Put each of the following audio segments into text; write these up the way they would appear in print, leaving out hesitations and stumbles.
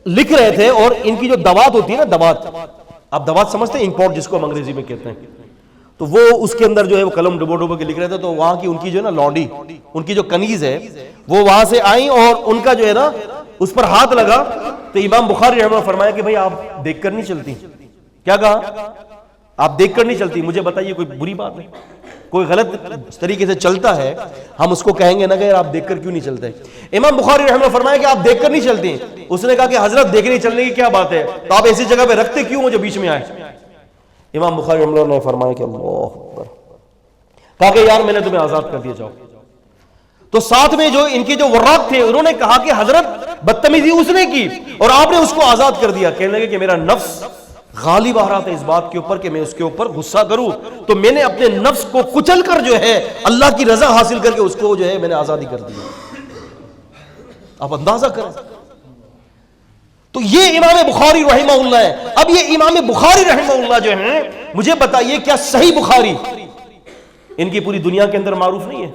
لکھ رہے تھے، اور ان کی جو دوات ہوتی ہے نا، دوات، آپ دوات سمجھتے ہیں، امپورٹ جس کو ہم انگریزی میں کہتے ہیں، تو وہ اس کے اندر جو ہے وہ قلم ڈبو ڈبو کے لکھ رہے تھے، تو وہاں کی ان کی جو ہے نا لوڈی، ان کی جو کنیز ہے وہ وہاں سے آئیں، اور ان کا جو ہے نا اس پر ہاتھ لگا، تو امام بخاری رحمہ اللہ فرمایا کہ بھائی آپ دیکھ کر نہیں چلتی. کیا کہا؟ آپ دیکھ کر نہیں چلتی. مجھے بتائیے کوئی بری بات ہے؟ کوئی غلط طریقے سے چلتا ہے ہم اس کو کہیں گے نا کہ یار آپ دیکھ کر کیوں نہیں چلتے؟ امام بخاری رحمہ اللہ فرمایا کہ آپ دیکھ کر نہیں چلتی. اس نے کہا کہ حضرت دیکھنے چلنے کی کیا بات ہے، تو آپ ایسی جگہ پہ رکھتے کیوں ہو جو بیچ میں آئے؟ امام بخاری رحمہ اللہ نے فرمایا کہ اللہ اکبر، کہا کہ یار میں نے تمہیں آزاد کر دیا، جاؤ. تو ساتھ میں جو ان کے جو وراق تھے انہوں نے کہا کہ حضرت بدتمیزی اس نے کی اور آپ نے اس کو آزاد کر دیا. کہنے لگے کہ میرا نفس غالب آ رہا تھا اس بات کے اوپر کہ میں اس کے اوپر غصہ کروں، تو میں نے اپنے نفس کو کچل کر جو ہے اللہ کی رضا حاصل کر کے اس کو جو ہے میں نے آزادی کر دی. آپ اندازہ کریں. تو یہ امام بخاری رحمہ اللہ ہے. اب یہ امام بخاری رحمہ اللہ جو ہیں، مجھے بتائیے کیا صحیح بخاری ان کی پوری دنیا کے اندر معروف نہیں ہے؟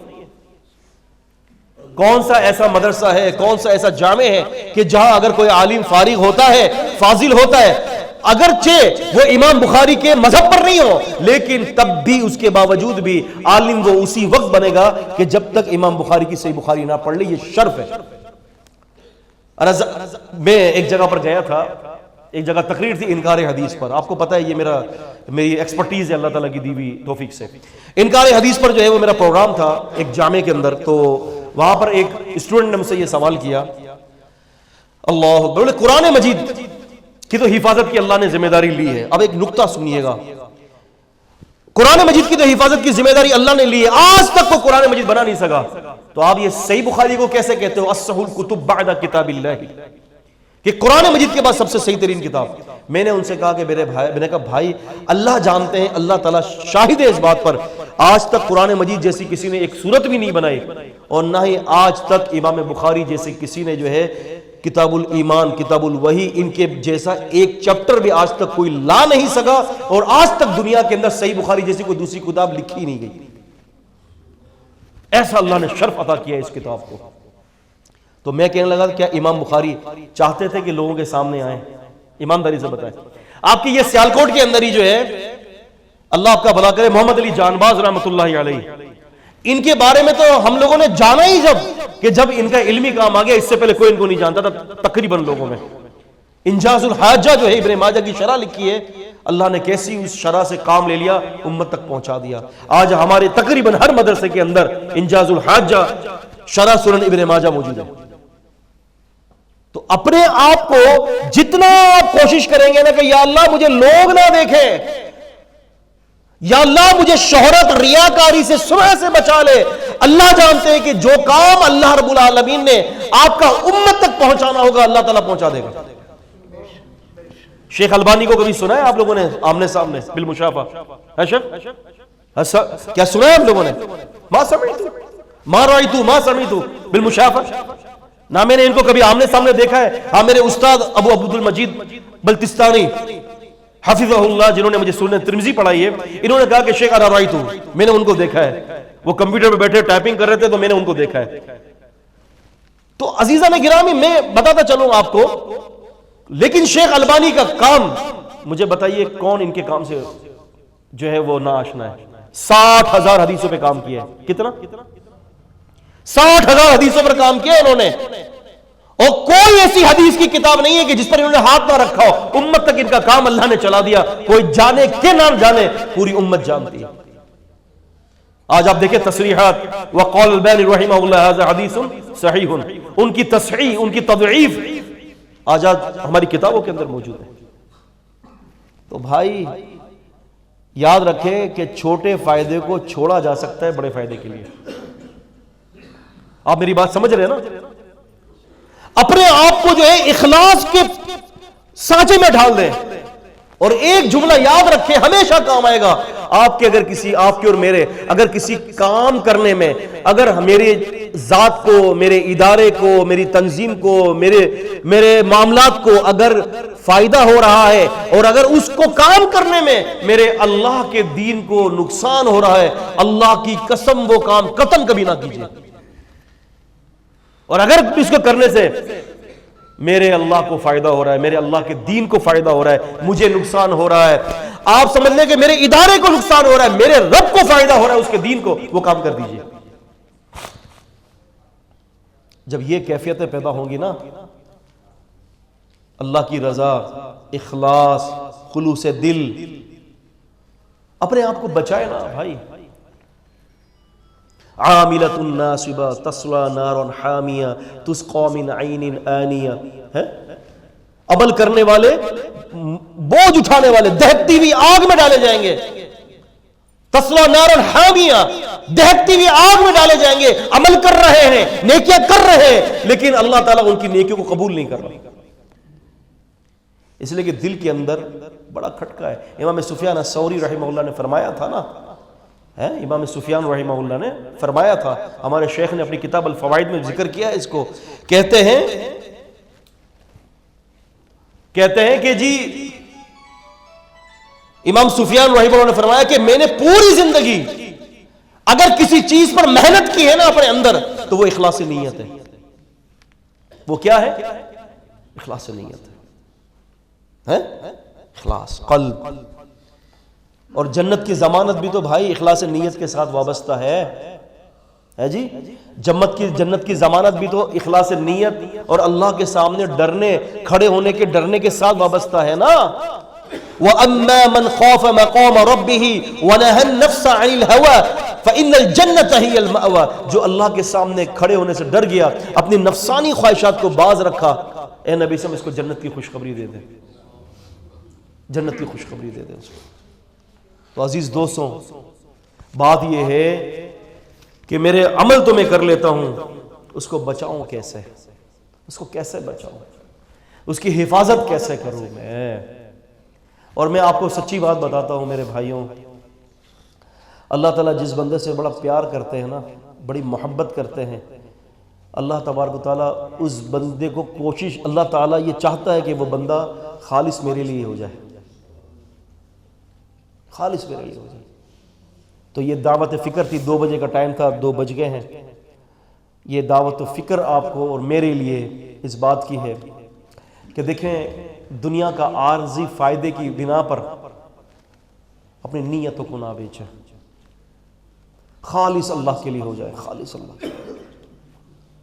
کون سا ایسا مدرسہ ہے، کون سا ایسا جامع ہے کہ جہاں اگر کوئی عالم فارغ ہوتا ہے، فاضل ہوتا ہے، اگرچہ وہ امام بخاری کے مذہب پر نہیں ہو، لیکن تب بھی اس کے باوجود بھی عالم وہ اسی وقت بنے گا کہ جب تک امام بخاری کی صحیح بخاری نہ پڑھ لے. یہ شرف ہے. میں ایک جگہ پر گیا تھا، ایک جگہ تقریر تھی انکار حدیث پر. آپ کو پتہ ہے یہ میری ایکسپرٹیز ہے اللہ تعالیٰ کی دی ہوئی توفیق سے. انکار حدیث پر جو ہے وہ میرا پروگرام تھا ایک جامع کے اندر. تو وہاں پر ایک اسٹوڈنٹ نے مجھ سے یہ سوال کیا، اللہ اکبر، قرآن مجید کی تو حفاظت کی اللہ نے ذمہ داری لی ہے. اب ایک نکتہ سنیے گا، قرآن مجید کی تو حفاظت کی ذمہ داری اللہ نے لی ہے، آج تک کوئی قرآن مجید بنا نہیں سکا، تو آپ یہ صحیح بخاری کو کیسے کہتے ہو اصح الکتب بعد کتاب اللہ، کہ قرآن مجید کے بعد سب سے صحیح ترین کتاب؟ میں نے ان سے کہا کہ میرے بھائی، میں نے کہا بھائی اللہ جانتے ہیں، اللہ تعالیٰ شاہد ہے اس بات پر، آج تک قرآن مجید جیسی کسی نے ایک سورت بھی نہیں بنائی، اور نہ ہی آج تک امام بخاری جیسے کسی نے جو ہے کتاب الایمان، کتاب الوحی، ان کے جیسا ایک چیپٹر بھی آج تک کوئی لا نہیں سکا، اور آج تک دنیا کے اندر صحیح بخاری جیسی کوئی دوسری کتاب لکھی نہیں گئی. ایسا اللہ نے شرف عطا کیا اس کتاب کو. تو میں کہنے لگا کیا امام بخاری چاہتے تھے کہ لوگوں کے سامنے آئیں؟ ایمانداری سے بتائیں. آپ کی یہ سیالکوٹ کے اندر ہی جو ہے، اللہ آپ کا بھلا کرے، محمد علی جانباز رحمۃ اللہ علیہ، ان کے بارے میں تو ہم لوگوں نے جانا ہی جب ان کا علمی کام آ گیا. اس سے پہلے کوئی ان کو نہیں جانتا تھا تقریباً لوگوں میں. انجاز الحاجہ جو ہے ابن ماجہ کی شرح لکھی ہے، اللہ نے کیسی اس شرح سے کام لے لیا، امت تک پہنچا دیا. آج ہمارے تقریباً ہر مدرسے کے اندر انجاز الحاجہ شرح سنن ابن ماجہ موجود ہے. تو اپنے آپ کو جتنا آپ کوشش کریں گے نا کہ یا اللہ مجھے لوگ نہ دیکھیں، یا اللہ مجھے شہرت ریاکاری سے سمعہ سے بچا لے، اللہ جانتے ہیں کہ جو کام اللہ رب العالمین نے آپ کا امت تک پہنچانا ہوگا اللہ تعالیٰ پہنچا دے گا. شیخ البانی کو کبھی سنا ہے آپ لوگوں نے آمنے سامنے بالمشافہ؟ ہے شیخ؟ کیا سنا ہے آپ لوگوں نے؟ ما سمعتو ما رأیتو ما سمعتو بالمشافہ؟ نہ میں نے ان کو کبھی آمنے سامنے دیکھا ہے. ہاں میرے استاد ابو عبد المجید بلتستانی حفظہ اللہ، جنہوں نے مجھے سنن ترمذی پڑھائی ہے، انہوں نے کہا کہ شیخ انا رأیتو، میں نے ان کو دیکھا ہے، وہ کمپیوٹر پہ بیٹھے ٹائپنگ کر رہے تھے تو میں نے ان کو دیکھا ہے. تو عزیزان گرامی میں بتاتا چلوں آپ کو، لیکن شیخ البانی کا کام، مجھے بتائیے کون ان کے کام سے جو ہے وہ ناآشنا ہے؟ 60,000 حدیثوں پہ کام کیا ہے. کتنا؟ 60,000 حدیثوں پر کام کیا انہوں نے، اور کوئی ایسی حدیث کی کتاب نہیں ہے کہ جس پر انہوں نے ہاتھ نہ رکھا ہو. امت تک ان کا کام اللہ نے چلا دیا. کوئی جانے کے نام جانے، پوری امت جانتی ہے. آج آپ دیکھیں تصریحات، وقال البانی رحمہ اللہ ھذا حدیث صحیح، ان کی تصحیح، ان کی تضعیف آج ہماری کتابوں کے اندر موجود ہے. تو بھائی یاد رکھیں کہ چھوٹے فائدے کو چھوڑا جا سکتا ہے بڑے فائدے کے لیے. آپ میری بات سمجھ رہے ہیں نا؟ اپنے آپ کو جو ہے اخلاص کے سانچے میں ڈال دیں، اور ایک جملہ یاد رکھیں، ہمیشہ کام آئے گا. آپ کے اگر کسی، آپ کے اور میرے اگر کسی کام کرنے میں، اگر میرے ذات کو، میرے ادارے کو، میری تنظیم کو، میرے معاملات کو اگر فائدہ ہو رہا ہے، اور اگر اس کو کام کرنے میں میرے اللہ کے دین کو نقصان ہو رہا ہے، اللہ کی قسم وہ کام قطعاً کبھی نہ کیجیے. اور اگر اس کو کرنے سے میرے اللہ کو فائدہ ہو رہا ہے، میرے اللہ کے دین کو فائدہ ہو رہا ہے، مجھے نقصان ہو رہا ہے، آپ سمجھ لیں کہ میرے ادارے کو نقصان ہو رہا ہے، میرے رب کو فائدہ ہو رہا ہے اس کے دین کو، وہ کام کر دیجئے۔ جب یہ کیفیتیں پیدا ہوں گی نا، اللہ کی رضا، اخلاص، خلوص دل، اپنے آپ کو بچائے نا بھائی۔ عاملۃ ناصبہ تصلی نارا حامیہ تسقی من عین آنیہ، عمل کرنے والے، بوجھ اٹھانے والے دہکتی ہوئی آگ میں ڈالے جائیں گے، تصلی نارا حامیہ، دہکتی ہوئی آگ میں ڈالے جائیں گے، عمل کر رہے ہیں، نیکیاں کر رہے ہیں، لیکن اللہ تعالیٰ ان کی نیکیوں کو قبول نہیں کر رہا، اس لیے کہ دل کے اندر بڑا کھٹکا ہے۔ امام سفیان الثوری رحمہ اللہ نے فرمایا تھا نا، امام سفیان رحمہ اللہ نے فرمایا تھا، ہمارے شیخ نے اپنی کتاب الفوائد میں ذکر کیا ہے اس کو، کہتے ہیں کہ جی امام سفیان رحمہ اللہ نے فرمایا کہ میں نے پوری زندگی اگر کسی چیز پر محنت کی ہے نا اپنے اندر، تو وہ اخلاص نیت ہے۔ وہ کیا ہے؟ اخلاص نیت ہے، اخلاص قلب۔ اور جنت کی ضمانت بھی تو بھائی اخلاص نیت کے ساتھ وابستہ ہے جی، جنت کی ضمانت بھی تو اخلاص نیت اور اللہ کے سامنے ڈرنے، کھڑے ہونے کے ڈرنے کے ساتھ وابستہ ہے نا۔ وَأَمَّا مَنْ خَافَ مَقَامَ رَبِّهِ وَنَهَى النَّفْسَ عَنِ الْهَوَىٰ فَإِنَّ الْجَنَّةَ هِيَ الْمَأْوَىٰ، جو اللہ کے سامنے کھڑے ہونے سے ڈر گیا، اپنی نفسانی خواہشات کو باز رکھا، اے نبی صلی اللہ علیہ وسلم اس کو جنت کی خوشخبری دے دے، جنت کی خوشخبری دے دے اس کو۔ تو عزیز دوستوں، بات یہ ہے کہ میرے عمل تو میں کر لیتا ہوں، اس کو بچاؤں کیسے، اس کو کیسے بچاؤں، اس کی حفاظت کیسے کروں میں۔ اور میں آپ کو سچی بات بتاتا ہوں میرے بھائیوں، اللہ تعالیٰ جس بندے سے بڑا پیار کرتے ہیں نا، بڑی محبت کرتے ہیں، اللہ تبارک و تعالیٰ اس بندے کو کوشش، اللہ تعالیٰ یہ چاہتا ہے کہ وہ بندہ خالص میرے لیے ہو جائے، خالص میرے لیے ہو جائے۔ تو یہ دعوت فکر تھی، 2 بجے کا ٹائم تھا، 2 بج گئے ہیں۔ یہ دعوت و فکر آپ کو اور میرے لیے اس بات کی ہے کہ دیکھیں، دنیا کا عارضی فائدے کی بنا پر اپنی نیتوں کو نہ بیچیں، خالص اللہ کے لیے ہو جائے، خالص اللہ کے لیے،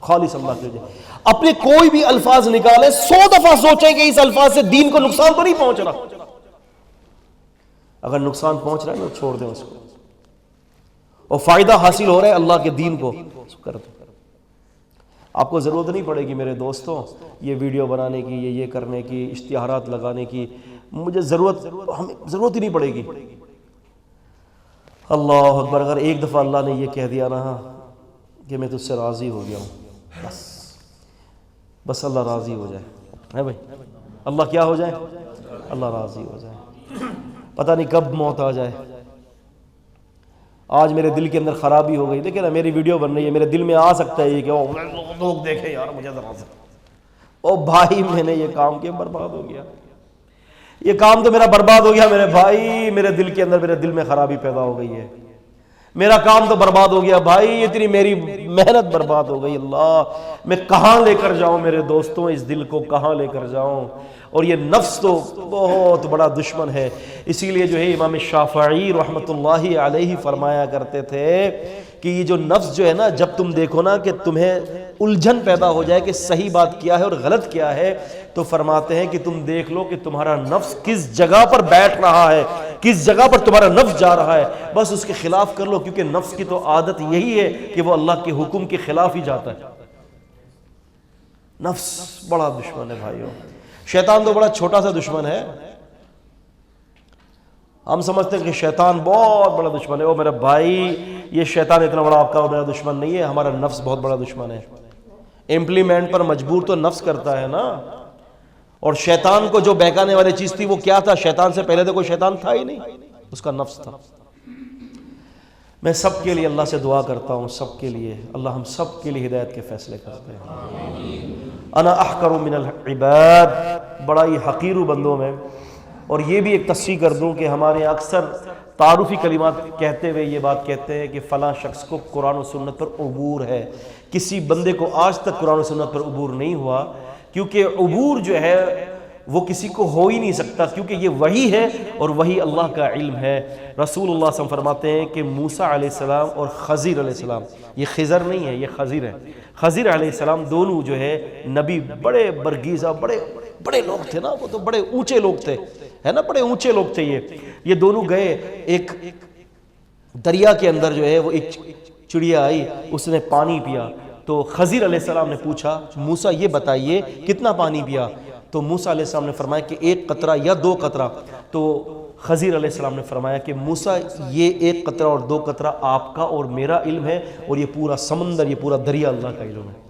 خالص اللہ کے لیے۔ اپنے کوئی بھی الفاظ نکالیں، 100 دفعہ سوچیں کہ اس الفاظ سے دین کو نقصان تو نہیں پہنچ رہا، اگر نقصان پہنچ رہا ہے تو چھوڑ دیں اس کو، اور فائدہ حاصل ہو رہا ہے اللہ کے دین کو کر دیں۔ آپ کو ضرورت نہیں پڑے گی میرے دوستوں یہ ویڈیو بنانے کی، یہ کرنے کی، اشتہارات لگانے کی، مجھے ضرورت ہی نہیں پڑے گی۔ اللہ اکبر، اگر ایک دفعہ اللہ نے یہ کہہ دیا نا کہ میں تجھ سے راضی ہو گیا ہوں، بس اللہ راضی ہو جائے، ہے بھائی، اللہ کیا ہو جائے؟ اللہ راضی ہو جائے۔ پتہ نہیں کب موت آ جائے۔ آج میرے دل کے اندر خرابی ہو گئی، دیکھیں نا میری ویڈیو بن رہی ہے، میرے دل میں آ سکتا ہے یہ کہ لوگ دیکھیں یار مجھے ذرا سے، او بھائی میں نے یہ کام کیا، برباد ہو گیا، یہ کام تو میرا برباد ہو گیا میرے بھائی، میرے دل کے اندر، میرے دل میں خرابی پیدا ہو گئی ہے، میرا کام تو برباد ہو گیا بھائی، اتنی میری محنت برباد ہو گئی، اللہ میں کہاں لے کر جاؤں میرے دوستوں، اس دل کو کہاں لے کر جاؤں۔ اور یہ نفس تو بہت بڑا دشمن ہے، اسی لیے جو ہے امام شافعی رحمۃ اللہ علیہ فرمایا کرتے تھے کہ یہ جو نفس جو ہے نا، جب تم دیکھو نا کہ تمہیں الجھن پیدا ہو جائے کہ صحیح بات کیا ہے اور غلط کیا ہے، تو فرماتے ہیں کہ تم دیکھ لو کہ تمہارا نفس کس جگہ پر بیٹھ رہا ہے، کس جگہ پر تمہارا نفس جا رہا ہے، بس اس کے خلاف کر لو، کیونکہ نفس کی تو عادت یہی ہے کہ وہ اللہ کے حکم کے خلاف ہی جاتا ہے۔ نفس بڑا دشمن ہے بھائیوں، شیطان تو بڑا چھوٹا سا دشمن ہے، ہم سمجھتے ہیں کہ شیطان بہت بڑا دشمن ہے، او میرا بھائی یہ شیطان اتنا بڑا آپ کا میرا دشمن نہیں ہے، ہمارا نفس بہت بڑا دشمن ہے۔ امپلیمنٹ پر مجبور تو نفس کرتا ہے نا، اور شیطان کو جو بہکانے والی چیز تھی وہ کیا تھا؟ شیطان سے پہلے تو کوئی شیطان تھا ہی نہیں، اس کا نفس تھا۔ میں سب کے لیے اللہ سے دعا کرتا ہوں، سب کے لیے اللہ ہم سب کے لیے ہدایت کے فیصلے کرتے ہیں۔ انا احقر من العباد، بڑا ہی حقیر بندوں میں۔ اور یہ بھی ایک تصریح کر دوں کہ ہمارے اکثر تعارفی کلمات کہتے ہوئے یہ بات کہتے ہیں کہ فلاں شخص کو قرآن و سنت پر عبور ہے، کسی بندے کو آج تک قرآن و سنت پر عبور نہیں ہوا، کیونکہ عبور جو ہے وہ کسی کو ہو ہی نہیں سکتا، کیونکہ یہ وحی ہے اور وہی اللہ کا علم ہے۔ رسول اللہ صلی اللہ علیہ وسلم فرماتے ہیں کہ موسیٰ علیہ السلام اور خضر علیہ السلام، یہ خضر نہیں ہے، یہ خضر ہے، خضر علیہ السلام دونوں جو ہے نبی، بڑے برگیزہ، بڑے لوگ تھے نا، وہ تو بڑے اونچے لوگ تھے، ہے نا، بڑے اونچے لوگ تھے یہ دونوں گئے ایک دریا کے اندر جو ہے، وہ ایک چڑیا آئی، اس نے پانی پیا، تو خضر علیہ السلام نے پوچھا موسیٰ یہ بتائیے کتنا پانی پیا؟ تو موسیٰ علیہ السلام نے فرمایا کہ 1 قطرہ یا 2 قطرہ۔ تو خضر علیہ السلام نے فرمایا کہ موسیٰ یہ 1 قطرہ اور 2 قطرہ آپ کا اور میرا علم ہے، اور یہ پورا سمندر، یہ پورا دریا اللہ کا علم ہے۔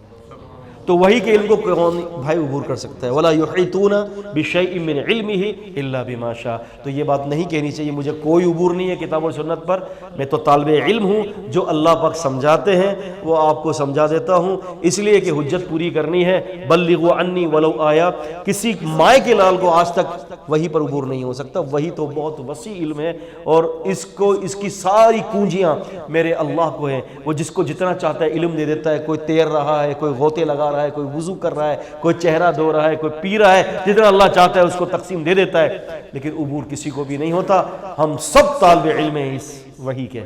تو وہی کے علم کو کون بھائی عبور کر سکتا ہے؟ وَلَا يُحِيطُونَ بِشَيْءٍ مِّنْ عِلْمِهِ إِلَّا بِمَا شَاءَ۔ تو یہ بات نہیں کہنی چاہیے مجھے کوئی عبور نہیں ہے کتاب و سنت پر، میں تو طالب علم ہوں، جو اللہ پاک سمجھاتے ہیں وہ آپ کو سمجھا دیتا ہوں، اس لیے کہ حجت پوری کرنی ہے۔ بلغوا عنی ولو آیا، کسی مائع کے لال کو آج تک وہی پر عبور نہیں ہو سکتا۔ وہی تو بہت وسیع علم ہے، اور اس کی ساری کنجیاں میرے اللہ کو ہیں، وہ جس کو جتنا چاہتا ہے علم دے دیتا ہے۔ کوئی تیر رہا ہے، کوئی غوطے لگا رہا ہے، کوئی وضو کر رہا ہے، کوئی چہرہ دھو رہا ہے، کوئی پی رہا ہے، جتنا اللہ چاہتا ہے اس کو تقسیم دے دیتا ہے، لیکن عبور کسی کو بھی نہیں ہوتا۔ ہم سب طالب علم ہیں اس وحی کے۔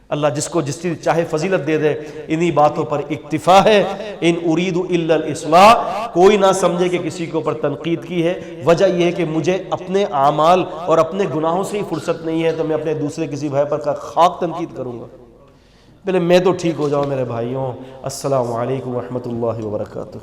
اللہ جس کو جس چیز چاہے فضیلت دے دے، انہی باتوں پر اکتفا ہے۔ ان اريد الا الاصلاح، کوئی نہ سمجھے کہ کسی کے اوپر تنقید کی ہے، وجہ یہ ہے کہ مجھے اپنے اعمال اور اپنے گناہوں سے ہی فرصت نہیں ہے، تو میں اپنے دوسرے کسی بھائی پر خاک تنقید کروں گا؟ پہلے میں تو ٹھیک ہو جاؤں میرے بھائیوں۔ السلام علیکم ورحمۃ اللہ وبرکاتہ۔